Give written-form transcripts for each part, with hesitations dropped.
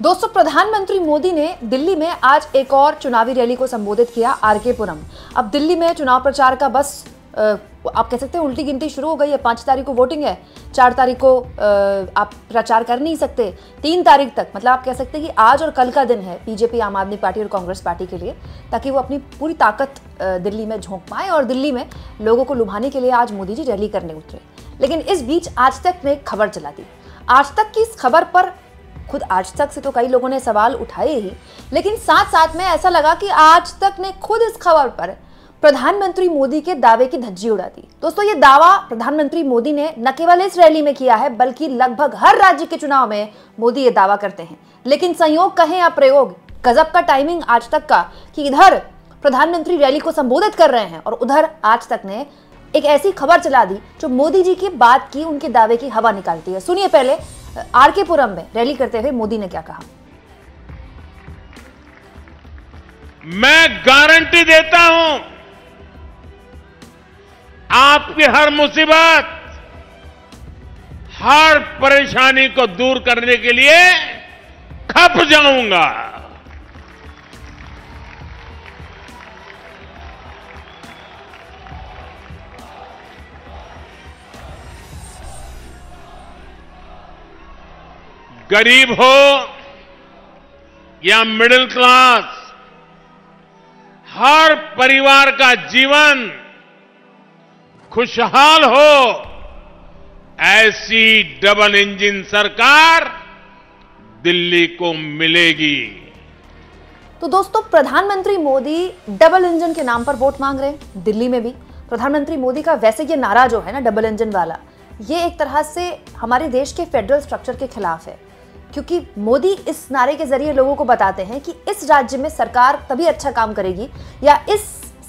दोस्तों, प्रधानमंत्री मोदी ने दिल्ली में आज एक और चुनावी रैली को संबोधित किया, आरके पुरम। अब दिल्ली में चुनाव प्रचार का बस आप कह सकते हैं उल्टी गिनती शुरू हो गई है। 5 तारीख को वोटिंग है, 4 तारीख को आप प्रचार कर नहीं सकते, 3 तारीख तक, मतलब आप कह सकते हैं कि आज और कल का दिन है बीजेपी, आम आदमी पार्टी और कांग्रेस पार्टी के लिए, ताकि वो अपनी पूरी ताकत दिल्ली में झोंक पाए और दिल्ली में लोगों को लुभाने के लिए आज मोदी जी रैली करने उतरे। लेकिन इस बीच आज तक ने एक खबर चला दी। आज तक की इस खबर पर खुद आज तक से तो कई लोगों ने सवाल उठाए ही, लेकिन साथ साथ में ऐसा लगा कि आज तक ने खुद इस खबर पर प्रधानमंत्री मोदी के दावे की धज्जी उड़ा दी। दोस्तों, ये दावा प्रधानमंत्री मोदी ने न केवल इस रैली में किया है, बल्कि लगभग हर राज्य के चुनाव में मोदी ये दावा करते हैं। लेकिन संयोग कहें या प्रयोग, गजब का टाइमिंग आज तक का कि इधर प्रधानमंत्री रैली को संबोधित कर रहे हैं और उधर आज तक ने एक ऐसी खबर चला दी जो मोदी जी की बात की, उनके दावे की हवा निकालती है। सुनिए पहले आरके पुरम में रैली करते हुए मोदी ने क्या कहा। मैं गारंटी देता हूं, आपकी हर मुसीबत, हर परेशानी को दूर करने के लिए खप जाऊंगा। गरीब हो या मिडिल क्लास, हर परिवार का जीवन खुशहाल हो, ऐसी डबल इंजन सरकार दिल्ली को मिलेगी। तो दोस्तों, प्रधानमंत्री मोदी डबल इंजन के नाम पर वोट मांग रहे हैं दिल्ली में भी। प्रधानमंत्री मोदी का वैसे ये नारा जो है ना, डबल इंजन वाला, ये एक तरह से हमारे देश के फेडरल स्ट्रक्चर के खिलाफ है, क्योंकि मोदी इस नारे के जरिए लोगों को बताते हैं कि इस राज्य में सरकार तभी अच्छा काम करेगी या इस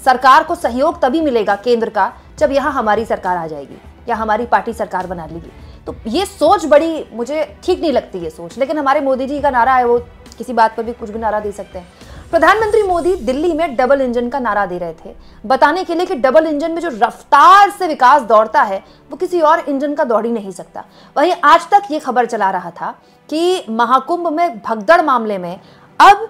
सरकार को सहयोग तभी मिलेगा केंद्र का जब यहाँ हमारी सरकार आ जाएगी या हमारी पार्टी सरकार बना लेगी। तो ये सोच बड़ी मुझे ठीक नहीं लगती ये सोच, लेकिन हमारे मोदी जी का नारा है, वो किसी बात पर भी कुछ भी नारा दे सकते हैं। प्रधानमंत्री मोदी दिल्ली में डबल इंजन का नारा दे रहे थे, बताने के लिए कि डबल इंजन में जो रफ्तार से विकास दौड़ता है वो किसी और इंजन का दौड़ ही नहीं सकता। वहीं आज तक ये खबर चला रहा था कि महाकुंभ में भगदड़ मामले में अब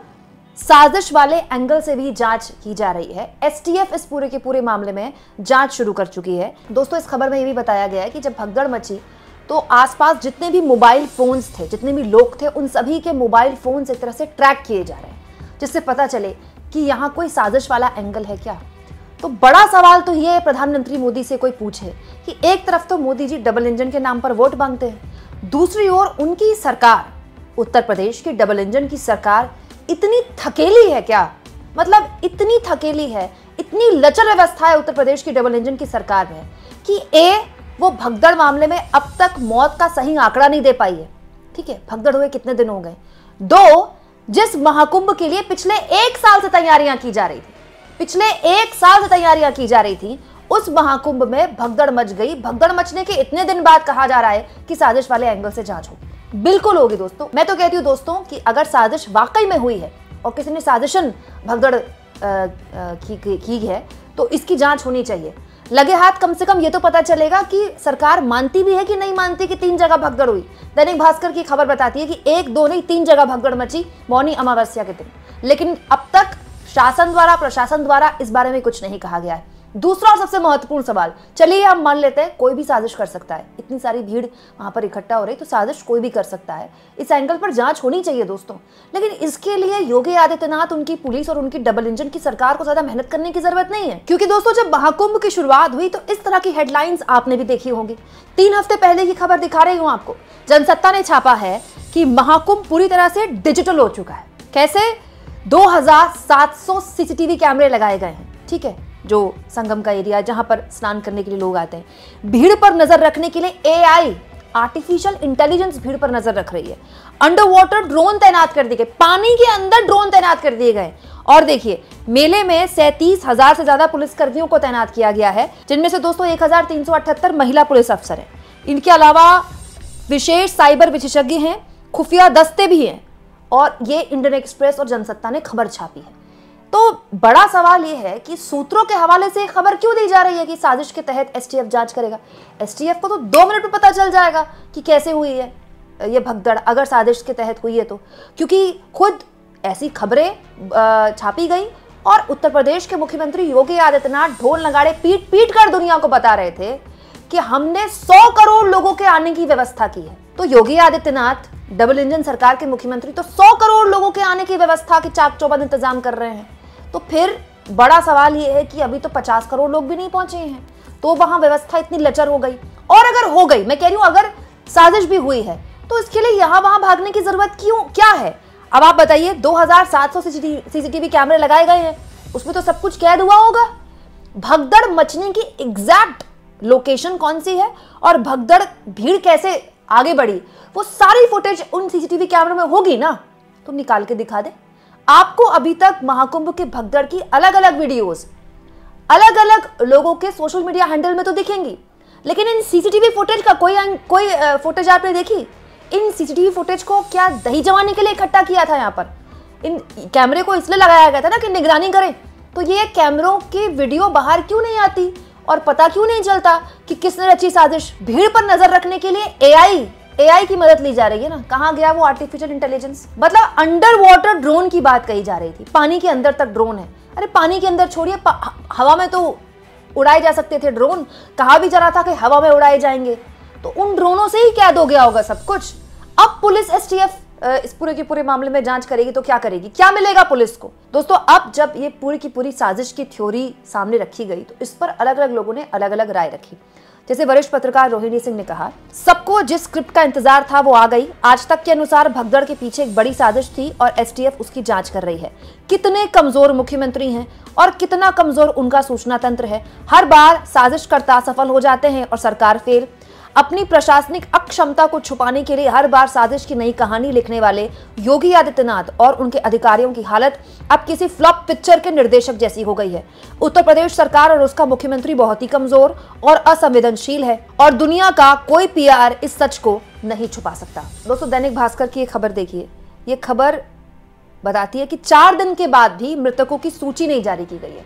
साजिश वाले एंगल से भी जांच की जा रही है। एसटीएफ इस पूरे के पूरे मामले में जांच शुरू कर चुकी है। दोस्तों, इस खबर में ये भी बताया गया है कि जब भगदड़ मची तो आसपास जितने भी मोबाइल फोन्स थे, जितने भी लोग थे, उन सभी के मोबाइल फोन्स एक तरह से ट्रैक किए जा रहे हैं, जिससे पता चले कि यहाँ कोई साजिश वाला एंगल है क्या। तो बड़ा सवाल तो ये है, प्रधानमंत्री मोदी से कोई पूछे कि एक तरफ तो मोदी जी डबल इंजन के नाम पर वोट मांगते हैं, दूसरी ओर उनकी सरकार, उत्तर प्रदेश की डबल इंजन की सरकार इतनी थकेली है क्या? मतलब इतनी थकेली है, इतनी लचर व्यवस्था है उत्तर प्रदेश की डबल इंजन की सरकार में कि वो भगदड़ मामले में अब तक मौत का सही आंकड़ा नहीं दे पाई है। ठीक है, भगदड़ हुए कितने दिन हो गए? 2, जिस महाकुंभ के लिए पिछले 1 साल से तैयारियां की जा रही थी, पिछले 1 साल से तैयारियां की जा रही थी, उस महाकुंभ में भगदड़ मच गई। भगदड़ मचने के इतने दिन बाद कहा जा रहा है कि साजिश वाले एंगल से जांच होगी। बिल्कुल होगी दोस्तों। मैं तो कहती हूँ दोस्तों कि अगर साजिश वाकई में हुई है और किसी ने साजिशन भगदड़ की है तो इसकी जांच होनी चाहिए। लगे हाथ कम से कम ये तो पता चलेगा कि सरकार मानती भी है कि नहीं मानती कि 3 जगह भगदड़ हुई। दैनिक भास्कर की खबर बताती है कि 1, 2 नहीं 3 जगह भगदड़ मची मौनी अमावस्या के दिन, लेकिन अब तक शासन द्वारा, प्रशासन द्वारा इस बारे में कुछ नहीं कहा गया है। दूसरा और सबसे महत्वपूर्ण सवाल, चलिए हम मान लेते हैं कोई भी साजिश कर सकता है, इतनी सारी भीड़ वहां पर इकट्ठा हो रही, तो साजिश कोई भी कर सकता है, इस एंगल पर जांच होनी चाहिए दोस्तों। लेकिन इसके लिए योगी आदित्यनाथ, उनकी पुलिस और उनकी डबल इंजन की सरकार को ज्यादा मेहनत करने की जरूरत नहीं है, क्योंकि दोस्तों जब महाकुंभ की शुरुआत हुई तो इस तरह की हेडलाइंस आपने भी देखी होंगी। 3 हफ्ते पहले की खबर दिखा रही हूं आपको, जनसत्ता ने छापा है कि महाकुंभ पूरी तरह से डिजिटल हो चुका है। कैसे? 2700 सीसीटीवी कैमरे लगाए गए हैं, ठीक है, जो संगम का एरिया जहां पर स्नान करने के लिए लोग आते हैं। भीड़ पर नजर रखने के लिए एआई, आर्टिफिशियल इंटेलिजेंस भीड़ पर नजर रख रही है। अंडर वाटर ड्रोन तैनात कर दिए गए, पानी के अंदर ड्रोन तैनात कर दिए गए। और देखिए, मेले में 37,000 से ज्यादा पुलिसकर्मियों को तैनात किया गया है, जिनमें से दोस्तों 1378 महिला पुलिस अफसर हैं। इनके अलावा विशेष साइबर विशेषज्ञ हैं, खुफिया दस्ते भी हैं, और ये इंडियन एक्सप्रेस और जनसत्ता ने खबर छापी है। तो बड़ा सवाल यह है कि सूत्रों के हवाले से खबर क्यों दी जा रही है कि साजिश के तहत एसटीएफ जांच करेगा। एसटीएफ को तो 2 मिनट में पता चल जाएगा कि कैसे हुई है। ये भगदड़ अगर साजिश के तहत हुई है तो, क्योंकि खुद ऐसी खबरें छापी गई और उत्तर प्रदेश के मुख्यमंत्री योगी आदित्यनाथ ढोल नगाड़े पीट पीट कर दुनिया को बता रहे थे कि हमने 100 करोड़ लोगों के आने की व्यवस्था की है। तो योगी आदित्यनाथ डबल इंजन सरकार के मुख्यमंत्री तो 100 करोड़ लोगों के आने की व्यवस्था के चाक चौबंद इंतजाम कर रहे हैं। तो फिर बड़ा सवाल यह है कि अभी तो 50 करोड़ लोग भी नहीं पहुंचे हैं, तो वहां व्यवस्था इतनी लचर हो गई। और अगर हो गई, मैं कह रही हूं अगर साजिश भी हुई है, तो इसके लिए यहां वहां भागने की जरूरत क्या है? अब आप बताइए, 2700 सीसीटीवी कैमरे लगाए गए हैं, उसमें तो सब कुछ कैद हुआ होगा। भगदड़ मचने की एग्जैक्ट लोकेशन कौन सी है और भगदड़ भीड़ कैसे आगे बढ़ी, वो सारी फुटेज उन सीसीटीवी कैमरे में होगी ना, तो निकाल के दिखा दे। आपको अभी तक महाकुंभ के भगदड़ की अलग अलग वीडियोस अलग अलग लोगों के सोशल मीडिया हैंडल में तो दिखेंगी, लेकिन इन सीसीटीवी फुटेज का कोई फुटेज आपने देखी? इन सीसीटीवी फुटेज को क्या दही जमाने के लिए इकट्ठा किया था? यहाँ पर इन कैमरे को इसलिए लगाया गया था ना कि निगरानी करें। तो ये कैमरों की वीडियो बाहर क्यों नहीं आती और पता क्यों नहीं चलता कि किसने रची साजिश? भीड़ पर नजर रखने के लिए एआई की मदद ली जा रही है ना। कहाँ गया वो आर्टिफिशियल इंटेलिजेंस? मतलब अंडर वाटर ड्रोन की बात कही जा रही थी, पानी के अंदर तक ड्रोन है। अरे पानी के अंदर छोड़िए, हवा में तो उड़ाए जा सकते थे ड्रोन। कहा भी जा रहा था कि हवा में उड़ाए जाएंगे, तो उन ड्रोनों से ही कैद हो गया होगा सब कुछ। अब पुलिस एसटीएफ इस पूरे के पूरे मामले में जांच करेगी तो क्या करेगी? क्या मिलेगा पुलिस को? दोस्तों, अब जब ये पूरी की पूरी साजिश की थ्योरी सामने रखी गई तो इस पर अलग अलग लोगों ने अलग अलग राय रखी। जैसे वरिष्ठ पत्रकार रोहिणी सिंह ने कहा, सबको जिस स्क्रिप्ट का इंतजार था वो आ गई। आज तक के अनुसार भगदड़ के पीछे एक बड़ी साजिश थी और एसटीएफ उसकी जांच कर रही है। कितने कमजोर मुख्यमंत्री हैं और कितना कमजोर उनका सूचना तंत्र है। हर बार साजिशकर्ता सफल हो जाते हैं और सरकार फेल। अपनी प्रशासनिक अक्षमता को छुपाने के लिए हर बार साजिश की नई कहानी लिखने वाले योगी आदित्यनाथ और उनके अधिकारियों की हालत अब किसी फ्लॉप पिक्चर के निर्देशक जैसी हो गई है। उत्तर प्रदेश सरकार और उसका मुख्यमंत्री बहुत ही कमजोर और असंवेदनशील है और दुनिया का कोई पीआर इस सच को नहीं छुपा सकता। दोस्तों, दैनिक भास्कर की एक खबर देखिए। ये खबर बताती है कि 4 दिन के बाद भी मृतकों की सूची नहीं जारी की गई है।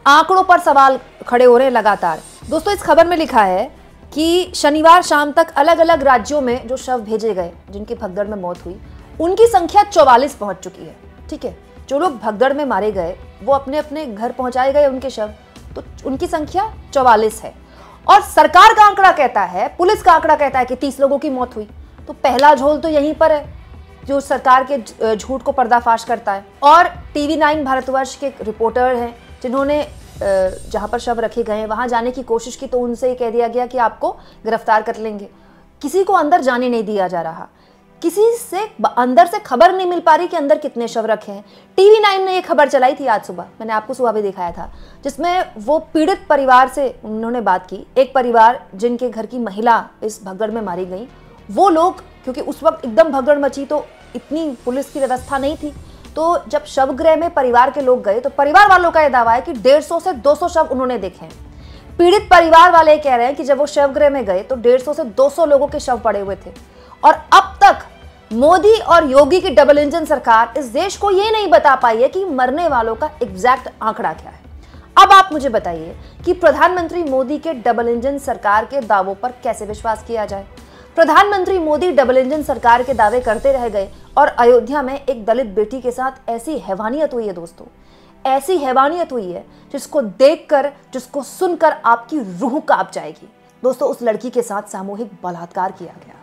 आंकड़ों पर सवाल खड़े हो रहे हैं लगातार। दोस्तों, इस खबर में लिखा है कि शनिवार शाम तक अलग अलग राज्यों में जो शव भेजे गए, जिनकी भगदड़ में मौत हुई, उनकी संख्या 44 पहुंच चुकी है। ठीक है, जो लोग भगदड़ में मारे गए वो अपने अपने घर पहुंचाए गए उनके शव, तो उनकी संख्या 44 है। और सरकार का आंकड़ा कहता है, पुलिस का आंकड़ा कहता है कि 30 लोगों की मौत हुई। तो पहला झोल तो यहीं पर है जो सरकार के झूठ को पर्दाफाश करता है। और TV9 भारतवर्ष के रिपोर्टर हैं जिन्होंने जहां पर शव रखे गए वहां जाने की कोशिश की, तो उनसे कह दिया गया कि आपको गिरफ्तार कर लेंगे। किसी को अंदर जाने नहीं दिया जा रहा, किसी से अंदर से खबर नहीं मिल पा रही कि अंदर कितने शव रखे हैं। TV9 ने ये खबर चलाई थी आज सुबह, मैंने आपको सुबह भी दिखाया था, जिसमें वो पीड़ित परिवार से उन्होंने बात की। एक परिवार जिनके घर की महिला इस भगदड़ में मारी गई, वो लोग, क्योंकि उस वक्त एकदम भगदड़ मची तो इतनी पुलिस की व्यवस्था नहीं थी, तो जब शवगृह में परिवार के लोग गए तो परिवार वालों का यह दावा है कि 150 से 200 शव उन्होंने देखे हैं। पीड़ित परिवार वाले कह रहे हैं कि जब वो शवगृह में गए तो 150 से 200 लोगों के शव पड़े हुए थे। और अब तक मोदी और योगी की डबल इंजन सरकार इस देश को ये नहीं बता पाई है कि मरने वालों का एग्जैक्ट आंकड़ा क्या है। अब आप मुझे बताइए कि प्रधानमंत्री मोदी के डबल इंजन सरकार के दावों पर कैसे विश्वास किया जाए। प्रधानमंत्री मोदी डबल इंजन सरकार के दावे करते रह गए और अयोध्या में एक दलित बेटी के साथ ऐसी हैवानियत हुई है दोस्तों, ऐसी हैवानियत हुई है जिसको देखकर, जिसको सुनकर आपकी रूह कांप जाएगी। दोस्तों, उस लड़की के साथ सामूहिक बलात्कार किया गया,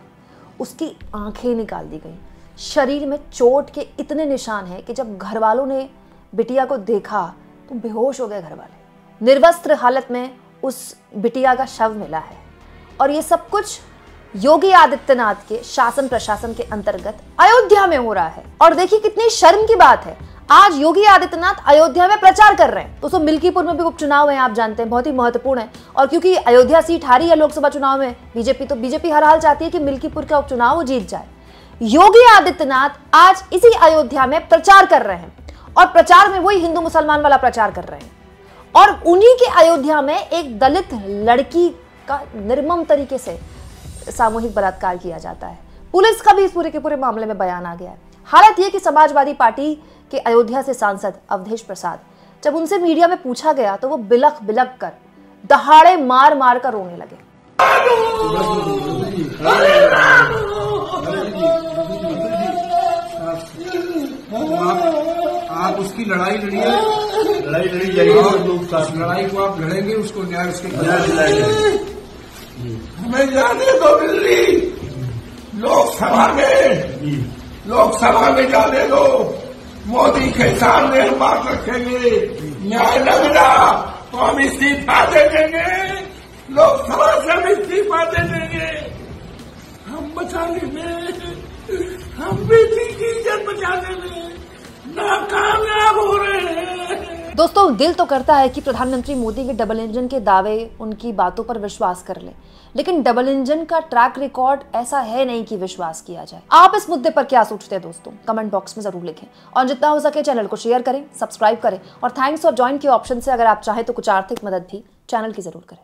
उसकी आंखें निकाल दी गई, शरीर में चोट के इतने निशान हैं कि जब घर वालों ने बिटिया को देखा तो बेहोश हो गए घर वाले। निर्वस्त्र हालत में उस बिटिया का शव मिला है और ये सब कुछ योगी आदित्यनाथ के शासन प्रशासन के अंतर्गत अयोध्या में हो रहा है। और देखिए कितनी शर्म की बात है, आज योगी आदित्यनाथ अयोध्या में प्रचार कर रहे हैं। दोस्तों, मिल्कीपुर में भी उपचुनाव है, आप जानते हैं, बहुत ही महत्वपूर्ण है। और क्योंकि अयोध्या सीट हारी है लोकसभा चुनाव में बीजेपी हर हाल चाहती है कि मिल्कीपुर का उपचुनाव जीत जाए। योगी आदित्यनाथ आज इसी अयोध्या में प्रचार कर रहे हैं और प्रचार में वही हिंदू मुसलमान वाला प्रचार कर रहे हैं। और उन्हीं के अयोध्या में एक दलित लड़की का निर्मम तरीके से सामूहिक बलात्कार किया जाता है। पुलिस का भी इस पूरे के पूरे मामले में बयान आ गया है। हालत यह कि समाजवादी पार्टी के अयोध्या से सांसद अवधेश प्रसाद, जब उनसे मीडिया में पूछा गया तो वो बिलख बिलख कर, दहाड़े मार मार कर रोने लगे। आप उसकी लड़ाई लड़िए, लड़ाई लड़ी जाएगी और लोग साथ लड़ाई को आप लड़ेंगे, उसको न्याय उसके दिलाएंगे। हमें जाने दो दिल्ली, लोकसभा में जाने दो, मोदी के सामने हम बात रखेंगे, न्याय लग रहा तो हम इस्तीफा दे देंगे, लोकसभा से हम इस्तीफा दे देंगे, हम बचाने में, हम बेटी की इज्जत बचाने में नाकामयाब हो रहे हैं। दोस्तों, दिल तो करता है कि प्रधानमंत्री मोदी के डबल इंजन के दावे, उनकी बातों पर विश्वास कर लें, लेकिन डबल इंजन का ट्रैक रिकॉर्ड ऐसा है नहीं कि विश्वास किया जाए। आप इस मुद्दे पर क्या सोचते हैं दोस्तों, कमेंट बॉक्स में जरूर लिखें और जितना हो सके चैनल को शेयर करें, सब्सक्राइब करें और थैंक्स और ज्वाइन के ऑप्शन से अगर आप चाहें तो कुछ आर्थिक मदद भी चैनल की जरूर करें।